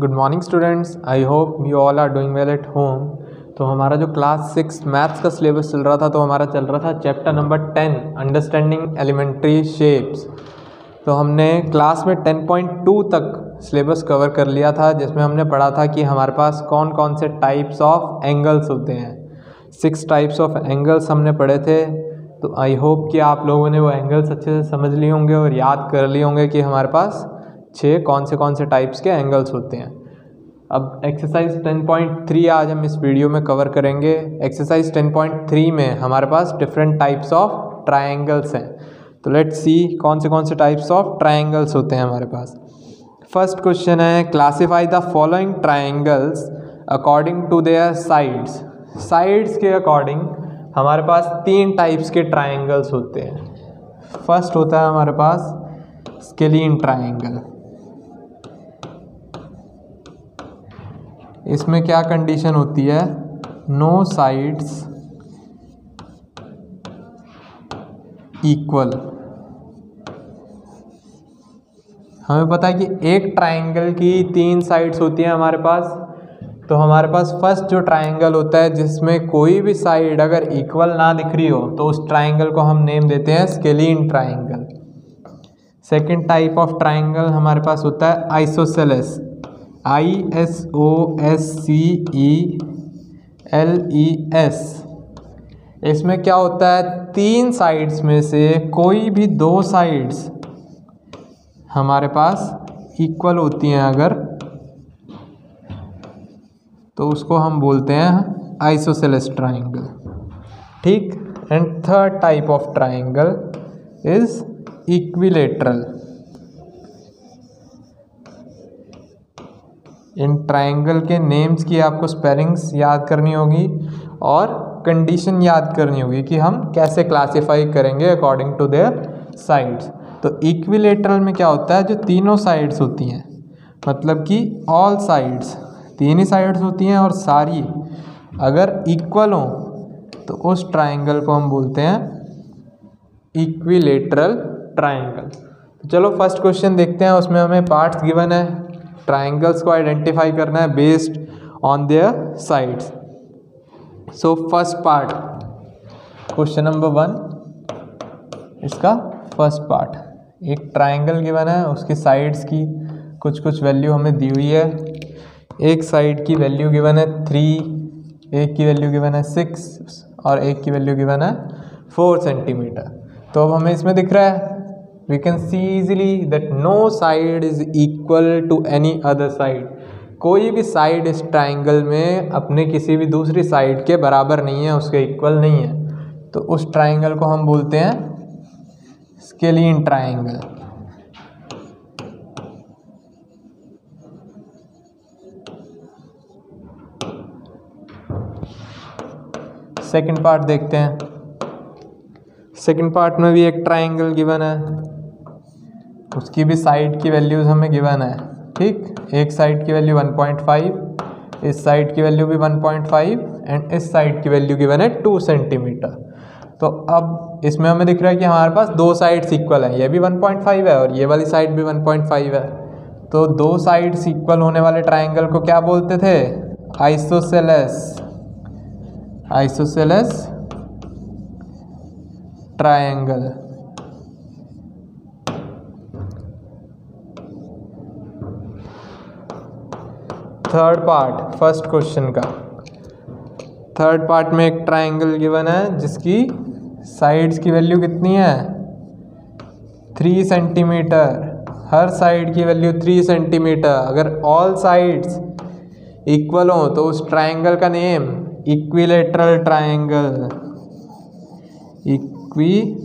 Good morning students, I hope you all are doing well at home. तो हमारा जो class 6 maths का syllabus चल रहा था तो हमारा चल रहा था chapter number 10 understanding elementary shapes. तो हमने क्लास में 10.2 तक सिलेबस कवर कर लिया था, जिसमें हमने पढ़ा था कि हमारे पास कौन कौन से टाइप्स ऑफ एंगल्स होते हैं। 6 टाइप्स ऑफ एंगल्स हमने पढ़े थे। तो आई होप कि आप लोगों ने वो एंगल्स अच्छे से समझ लिए होंगे और याद कर लिए होंगे कि हमारे पास 6 कौन से टाइप्स के एंगल्स होते हैं। अब एक्सरसाइज 10.3 आज हम इस वीडियो में कवर करेंगे। एक्सरसाइज 10.3 में हमारे पास डिफरेंट टाइप्स ऑफ ट्रायंगल्स हैं। तो लेट्स सी कौन से टाइप्स ऑफ ट्रायंगल्स होते हैं हमारे पास। फर्स्ट क्वेश्चन है, classify the following triangles according to their sides. Sides के अकॉर्डिंग हमारे पास 3 टाइप्स के ट्रायंगल्स होते हैं। फर्स्ट होता है हमारे पास स्केलीन ट्रायंगल। इसमें क्या कंडीशन होती है, नो साइड्स इक्वल। हमें पता है कि एक ट्रायंगल की 3 साइड्स होती हैं हमारे पास। तो हमारे पास फर्स्ट जो ट्रायंगल होता है जिसमें कोई भी साइड अगर इक्वल ना दिख रही हो तो उस ट्रायंगल को हम नेम देते हैं scalene triangle. Second type of triangle हमारे पास होता है आइसोसेलेस, ISOSCELES। इसमें क्या होता है, 3 साइड्स में से कोई भी 2 साइड्स हमारे पास इक्वल होती हैं अगर, तो उसको हम बोलते हैं आइसोसेलेस ट्रायंगल। ठीक। And third type of triangle is equilateral. In triangle के नेम्स की आपको स्पेलिंग्स याद करनी होगी और कंडीशन याद करनी होगी कि हम कैसे क्लासिफाई करेंगे अकॉर्डिंग टू देयर साइड्स। तो इक्विलेटरल में क्या होता है, जो तीनों साइड्स होती हैं, मतलब कि ऑल साइड्स, 3 ही साइड्स होती हैं और सारी अगर इक्वल हो तो उस ट्रायंगल को हम बोलते हैं इक्विलेटरल ट्रायंगल। तो चलो फर्स्ट क्वेश्चन देखते हैं। उसमें हमें पार्ट्स गिवन है, ट्रायंगल्स को आइडेंटिफाई करना है based on their sides. So first part, question number 1, इसका फर्स्ट पार्ट, एक ट्रायंगल गिवन है, उसकी साइड्स की कुछ वैल्यू हमें दी हुई है। एक साइड की वैल्यू गिवन है 3, एक की वैल्यू गिवन है 6 और एक की वैल्यू गिवन है 4 सेंटीमीटर। तो अब हमें इसमें दिख रहा है, we can see easily that no side is equal to any other side। कोई भी साइड इस ट्रायंगल में अपने किसी भी दूसरी साइड के बराबर नहीं है, उसके इक्वल नहीं है। तो उस ट्रायंगल को हम बोलते हैं स्केलीन ट्रायंगल। सेकंड पार्ट देखते हैं। सेकंड पार्ट में भी एक ट्रायंगल गिवन है, उसकी भी साइड की वैल्यूज़ हमें गिवन है। ठीक, एक साइड की वैल्यू 1.5, इस साइड की वैल्यू भी 1.5 एंड इस साइड की वैल्यू गिवन है 2 सेंटीमीटर। तो अब इसमें हमें दिख रहा है कि हमारे पास 2 साइड्स इक्वल है, ये भी 1.5 है और ये वाली साइड भी 1.5 है। तो 2 साइड्स इक्वल होने वाले ट्रायंगल को क्या बोलते थे, isosceles triangle. Third part first question का, थर्ड पार्ट में एक ट्रायंगल गिवन है जिसकी साइड्स की वैल्यू कितनी है, 3 सेंटीमीटर। हर साइड की वैल्यू 3 सेंटीमीटर। अगर ऑल साइड्स इक्वल हो तो उस ट्रायंगल का name equilateral triangle, equilateral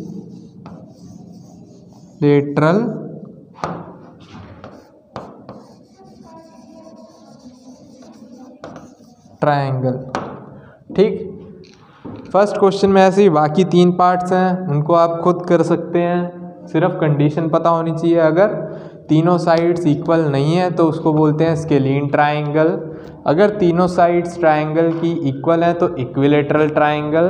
triangle. ठीक, फर्स्ट क्वेश्चन में ऐसे ही बाकी 3 पार्ट्स हैं, उनको आप खुद कर सकते हैं, सिर्फ कंडीशन पता होनी चाहिए। अगर तीनों साइड्स इक्वल नहीं है तो उसको बोलते हैं स्केलीन ट्रायंगल। अगर तीनों साइड्स ट्रायंगल की इक्वल हैं तो इक्विलेटरल ट्रायंगल,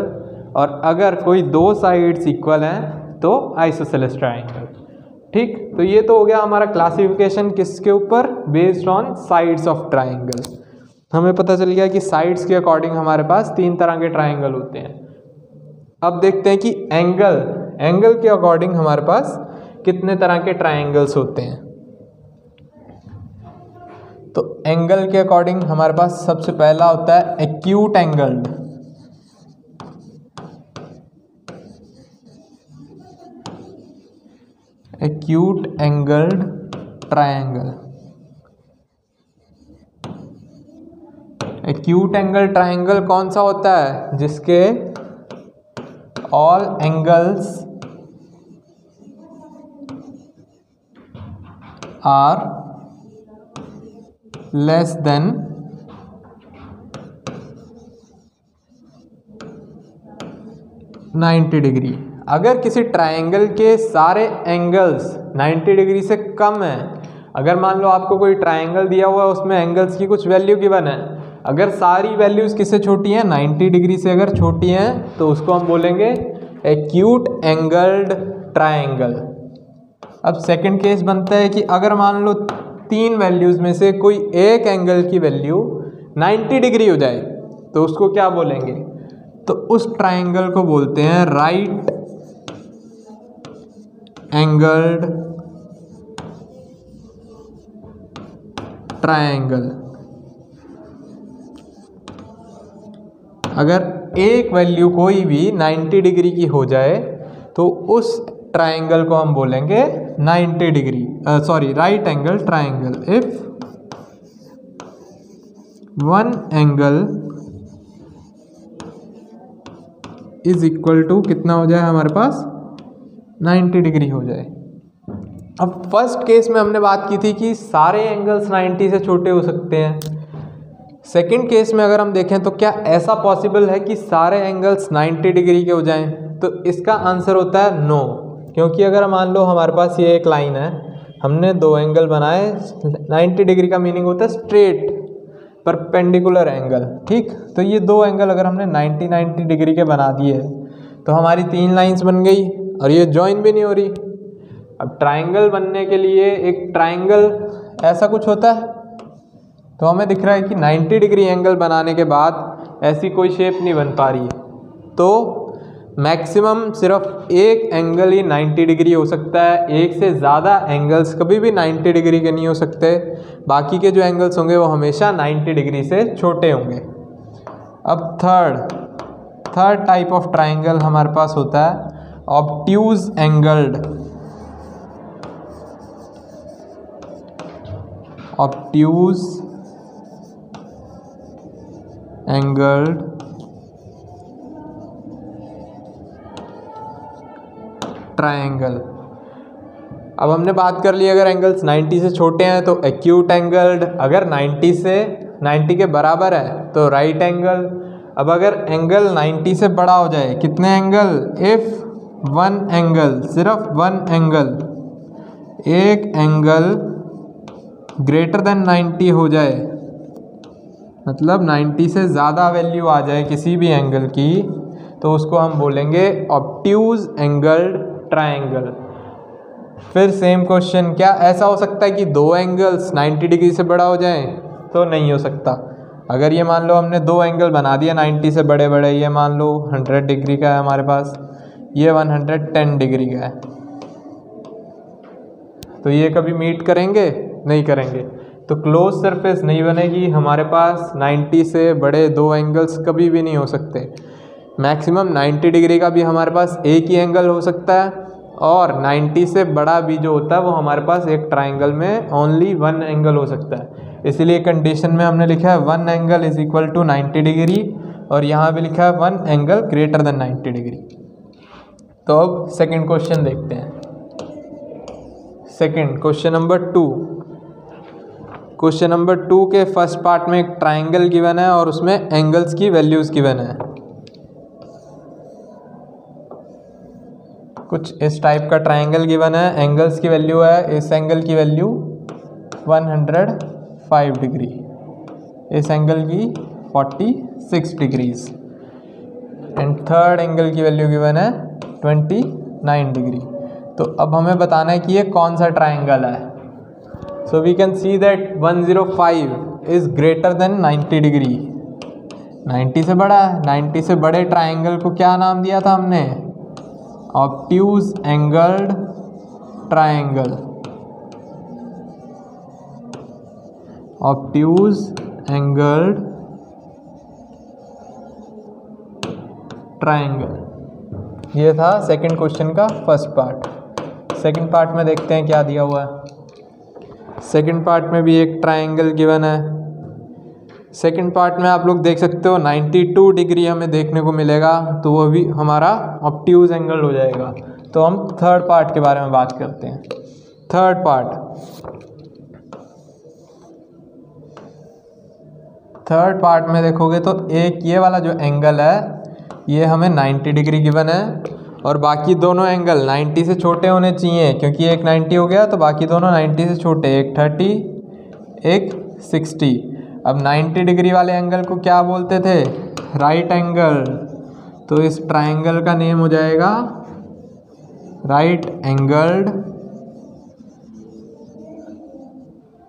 और अगर कोई 2 साइड्स इक्वल हैं तो आइसोसेलेस ट्रायंगल। ठीक, तो ये तो हो गया हमारा क्लासिफिकेशन किसके ऊपर, based on sides of triangle. हमें पता चल गया कि साइड्स के अकॉर्डिंग हमारे पास 3 तरह के ट्राइंगल होते हैं। अब देखते हैं कि एंगल के अकॉर्डिंग हमारे पास कितने तरह के ट्राइंगल्स होते हैं। तो एंगल के अकॉर्डिंग हमारे पास सबसे पहला होता है acute angled. Acute angled triangle. Acute angle triangle कौन सा होता है, जिसके all angles are less than 90 degree. अगर किसी ट्राइंगल के सारे एंगल्स 90 डिग्री से कम हैं, अगर मान लो आपको कोई ट्राइंगल दिया हुआ है उसमें एंगल्स की कुछ वैल्यू गिवन है, अगर सारी वैल्यूज़ किससे छोटी हैं, 90 डिग्री से अगर छोटी हैं, तो उसको हम बोलेंगे एक्यूट एंगल्ड ट्राइंगल। अब सेकंड केस बनता है कि अगर मान लो 3 वैल्यूज़ में से कोई एक एंगल की वैल्यू 90 डिग्री हो जाए, तो उसको क्या बोलेंगे, तो उस ट्राइंगल को बोलते हैं राइट एंगल्ड ट्राइंगल। अगर एक वैल्यू कोई भी 90 डिग्री की हो जाए तो उस ट्राइंगल को हम बोलेंगे 90 degree right angle triangle. If one angle is equal to कितना हो जाए हमारे पास, 90 डिग्री हो जाए। अब फर्स्ट केस में हमने बात की थी कि सारे एंगल्स 90 से छोटे हो सकते हैं। सेकंड केस में अगर हम देखें तो क्या ऐसा पॉसिबल है कि सारे एंगल्स 90 डिग्री के हो जाएं, तो इसका आंसर होता है नो। क्योंकि अगर मान लो हमारे पास ये एक लाइन है, हमने 2 एंगल बनाए, 90 डिग्री का मीनिंग होता है स्ट्रेट परपेंडिकुलर एंगल। ठीक, तो ये 2 एंगल अगर हमने 90 डिग्री के बना दिए तो हमारी 3 लाइंस बन गई और ये ज्वाइन भी नहीं हो रही। अब ट्राइंगल बनने के लिए एक ट्राइंगल ऐसा कुछ होता है, तो हमें दिख रहा है कि 90 डिग्री एंगल बनाने के बाद ऐसी कोई शेप नहीं बन पा रही है। तो मैक्सिमम सिर्फ एक एंगल ही 90 डिग्री हो सकता है, एक से ज़्यादा एंगल्स कभी भी 90 डिग्री के नहीं हो सकते। बाकी के जो एंगल्स होंगे वो हमेशा 90 डिग्री से छोटे होंगे। अब थर्ड टाइप ऑफ ट्राइंगल हमारे पास होता है obtuse angled. Obtuse angled triangle. अब हमने बात कर ली अगर एंगल्स 90 से छोटे हैं तो एक्यूट एंगल्ड, अगर 90 के बराबर है तो राइट एंगल। अब अगर एंगल 90 से बड़ा हो जाए, कितने एंगल, इफ वन एंगल, सिर्फ वन एंगल, एक एंगल ग्रेटर देन 90 हो जाए, मतलब 90 से ज़्यादा वैल्यू आ जाए किसी भी एंगल की, तो उसको हम बोलेंगे ऑब्ट्यूज एंगल्ड ट्राइंगल। फिर सेम क्वेश्चन, क्या ऐसा हो सकता है कि 2 एंगल्स 90 डिग्री से बड़ा हो जाएं? तो नहीं हो सकता। अगर ये मान लो हमने 2 एंगल बना दिया 90 से बड़े बड़े, ये मान लो 100 डिग्री का है हमारे पास, ये 110 डिग्री का है, तो ये कभी मीट करेंगे? नहीं करेंगे। तो क्लोज सरफेस नहीं बनेगी, हमारे पास 90 से बड़े 2 एंगल्स कभी भी नहीं हो सकते। मैक्सिमम 90 डिग्री का भी हमारे पास एक ही एंगल हो सकता है, और 90 से बड़ा भी जो होता है वो हमारे पास एक ट्राइंगल में ओनली 1 एंगल हो सकता है। इसलिए कंडीशन में हमने लिखा है 1 angle is equal to 90 degree, और यहाँ भी लिखा है 1 एंगल ग्रेटर देन 90 डिग्री। तो अब सेकंड क्वेश्चन देखते हैं। Second question number 2। Question number 2 के फर्स्ट पार्ट में एक ट्राइंगल गिवन है और उसमें एंगल्स की वैल्यूज़ गिवन है। कुछ इस टाइप का ट्राइंगल गिवन है, एंगल्स की वैल्यू है, इस एंगल की वैल्यू 105 डिग्री, इस एंगल की 46 डिग्रीज, एंड थर्ड एंगल की वैल्यू गिवन है 29 डिग्री। तो अब हमें बताना है कि ये कौन सा ट्राइंगल है। So we can see that 105 is greater than 90 degree. 90 से बड़ा है। 90 से बड़े ट्राइंगल को क्या नाम दिया था हमने? Obtuse angled triangle. Obtuse angled triangle. ये था सेकंड क्वेश्चन का फर्स्ट पार्ट। सेकंड पार्ट में देखते हैं क्या दिया हुआ है। सेकंड पार्ट में भी एक ट्राइंगल गिवन है। सेकंड पार्ट में आप लोग देख सकते हो 92 डिग्री हमें देखने को मिलेगा, तो वो भी हमारा ऑब्ट्यूज एंगल हो जाएगा। तो हम थर्ड पार्ट के बारे में बात करते हैं। थर्ड पार्ट में देखोगे तो एक ये वाला जो एंगल है ये हमें 90 डिग्री गिवन है, और बाकी दोनों एंगल 90 से छोटे होने चाहिए, क्योंकि एक 90 हो गया तो बाकी दोनों 90 से छोटे, एक 30 एक 60। अब 90 डिग्री वाले एंगल को क्या बोलते थे? Right angle. तो इस ट्राइंगल का नेम हो जाएगा राइट एंगल्ड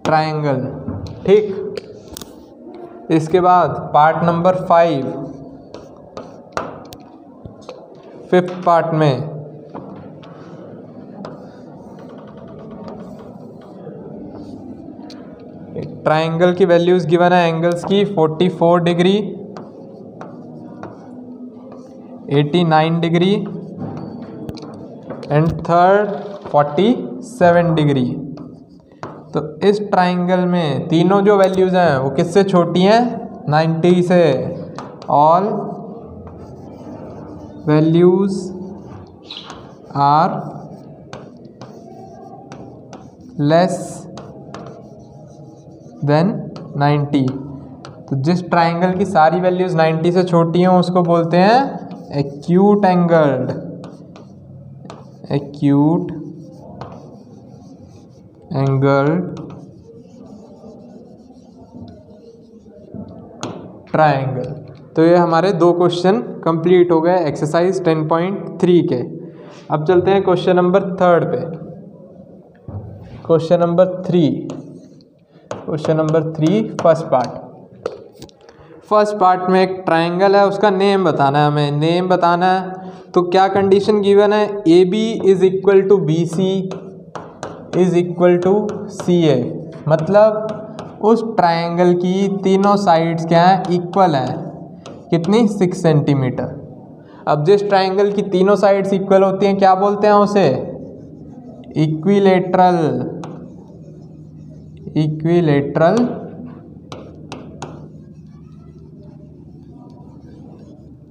ट्राइंगल। ठीक। इसके बाद पार्ट नंबर 5th पार्ट में ट्राइंगल की वैल्यूज गिवन है एंगल्स की 44 degree, 89 degree and third 47 degree. तो इस ट्राइंगल में तीनों जो वैल्यूज हैं वो किससे छोटी हैं? 90 से। All values are less than 90। तो जिस ट्राइंगल की सारी वैल्यूज 90 से छोटी हैं उसको बोलते हैं acute angled. Acute angled triangle. तो ये हमारे दो क्वेश्चन कंप्लीट हो गए एक्सरसाइज 10.3 के। अब चलते हैं क्वेश्चन नंबर 3 पे। क्वेश्चन नंबर 3 फर्स्ट पार्ट में एक ट्राइंगल है, उसका नेम बताना है हमें। नेम बताना है तो क्या कंडीशन गिवन है? A B is equal to B C is equal to C A. मतलब उस ट्राइंगल की तीनों साइड्स क्या हैं? इक्वल हैं। कितनी? 6 सेंटीमीटर। अब जिस ट्राइंगल की तीनों साइड्स इक्वल होती हैं क्या बोलते हैं उसे? Equilateral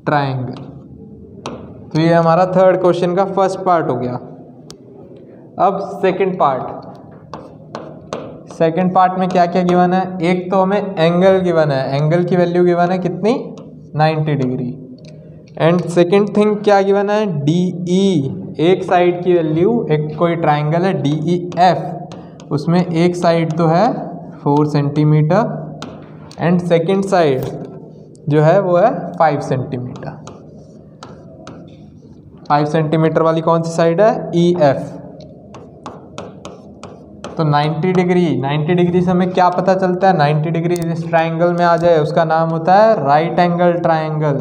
triangle. तो ये हमारा थर्ड क्वेश्चन का फर्स्ट पार्ट हो गया। अब सेकंड पार्ट में क्या क्या गिवन है? एक तो हमें एंगल गिवन है, एंगल की वैल्यू गिवन है कितनी? 90 डिग्री। एंड सेकंड थिंग क्या गिवन है? डी ई, एक साइड की वैल्यू, एक कोई ट्राइंगल है डी ई एफ, उसमें एक साइड तो है 4 सेंटीमीटर एंड सेकंड साइड जो है वो है 5 सेंटीमीटर। 5 सेंटीमीटर वाली कौन सी साइड है? E F. तो 90 डिग्री से हमें क्या पता चलता है? 90 डिग्री जिस ट्राइंगल में आ जाए उसका नाम होता है राइट एंगल ट्राइंगल।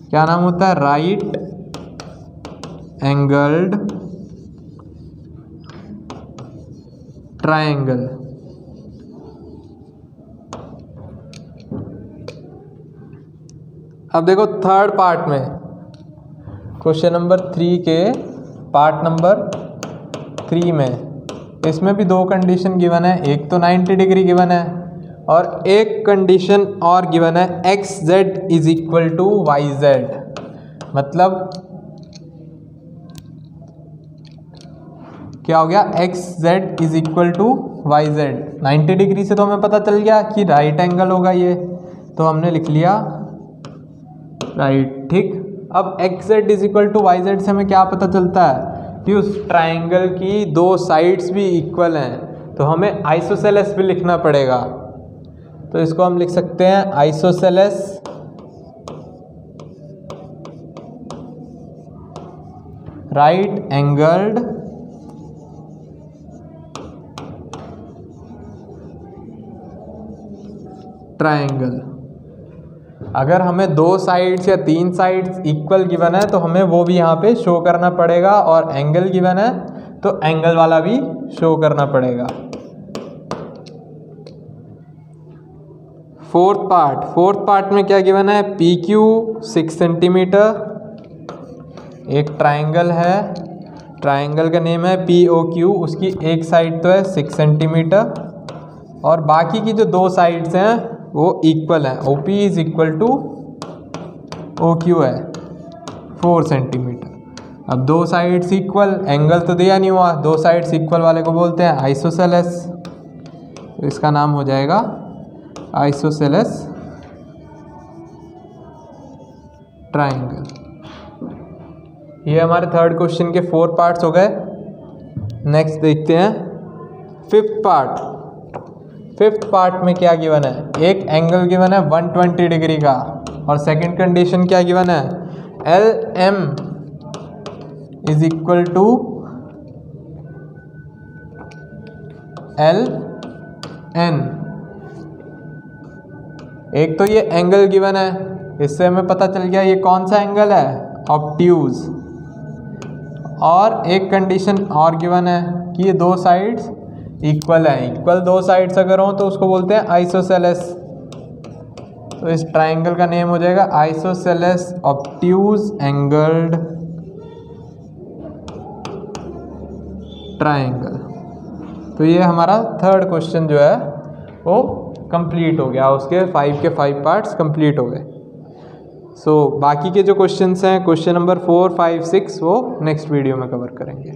क्या नाम होता है? Right angled triangle. अब देखो थर्ड पार्ट में क्वेश्चन नंबर 3 के पार्ट नंबर 3 में इसमें भी दो कंडीशन गिवन है। एक तो 90 डिग्री गिवन है और एक कंडीशन और गिवन है X Z is equal to Y Z. मतलब क्या हो गया? X Z is equal to Y Z. 90 degree से तो हमें पता चल गया कि राइट एंगल होगा ये, तो हमने लिख लिया राइट। ठीक। अब X Z is equal to Y Z से हमें क्या पता चलता है कि उस ट्राइंगल की दो साइड्स भी इक्वल हैं, तो हमें आइसोसेलेस भी लिखना पड़ेगा। तो इसको हम लिख सकते हैं आइसोसेलेस राइट एंगल्ड ट्रायंगल। अगर हमें 2 साइड्स या 3 साइड्स इक्वल गिवन है तो हमें वो भी यहाँ पे शो करना पड़ेगा, और एंगल गिवन है तो एंगल वाला भी शो करना पड़ेगा। फोर्थ पार्ट में क्या गिवन है, PQ 6 सेंटीमीटर, एक ट्रायंगल है, ट्रायंगल का नेम है POQ, उसकी एक साइड तो है 6 सेंटीमीटर और बाकी की जो 2 साइड्स हैं वो इक्वल है। OP is equal to OQ है 4 सेंटीमीटर। अब 2 साइड्स इक्वल, एंगल तो दिया नहीं हुआ, 2 साइड्स इक्वल वाले को बोलते हैं आइसोसेलेस, तो इसका नाम हो जाएगा आइसोसेलेस ट्रायंगल। ये हमारे थर्ड क्वेश्चन के 4 पार्ट्स हो गए। नेक्स्ट देखते हैं फिफ्थ पार्ट में क्या गिवन है। एक एंगल गिवन है 120 डिग्री का, और सेकंड कंडीशन क्या गिवन है, LM is equal to LN। एक तो ये एंगल गिवन है, इससे हमें पता चल गया ये कौन सा एंगल है, ऑब्ट्यूज। और एक कंडीशन और गिवन है कि ये 2 साइड्स इक्वल है। इक्वल 2 साइड्स अगर हो तो उसको बोलते हैं आइसोसेलेस। तो इस ट्रायंगल का नेम हो जाएगा आइसोसेलेस ऑब्ट्यूज एंगल्ड ट्रायंगल। तो ये हमारा थर्ड क्वेश्चन जो है वो कंप्लीट हो गया, उसके 5 के 5 पार्ट्स कंप्लीट हो गए। सो बाकी के जो क्वेश्चंस हैं, क्वेश्चन नंबर 4, 5, 6 वो नेक्स्ट वीडियो में कवर करेंगे।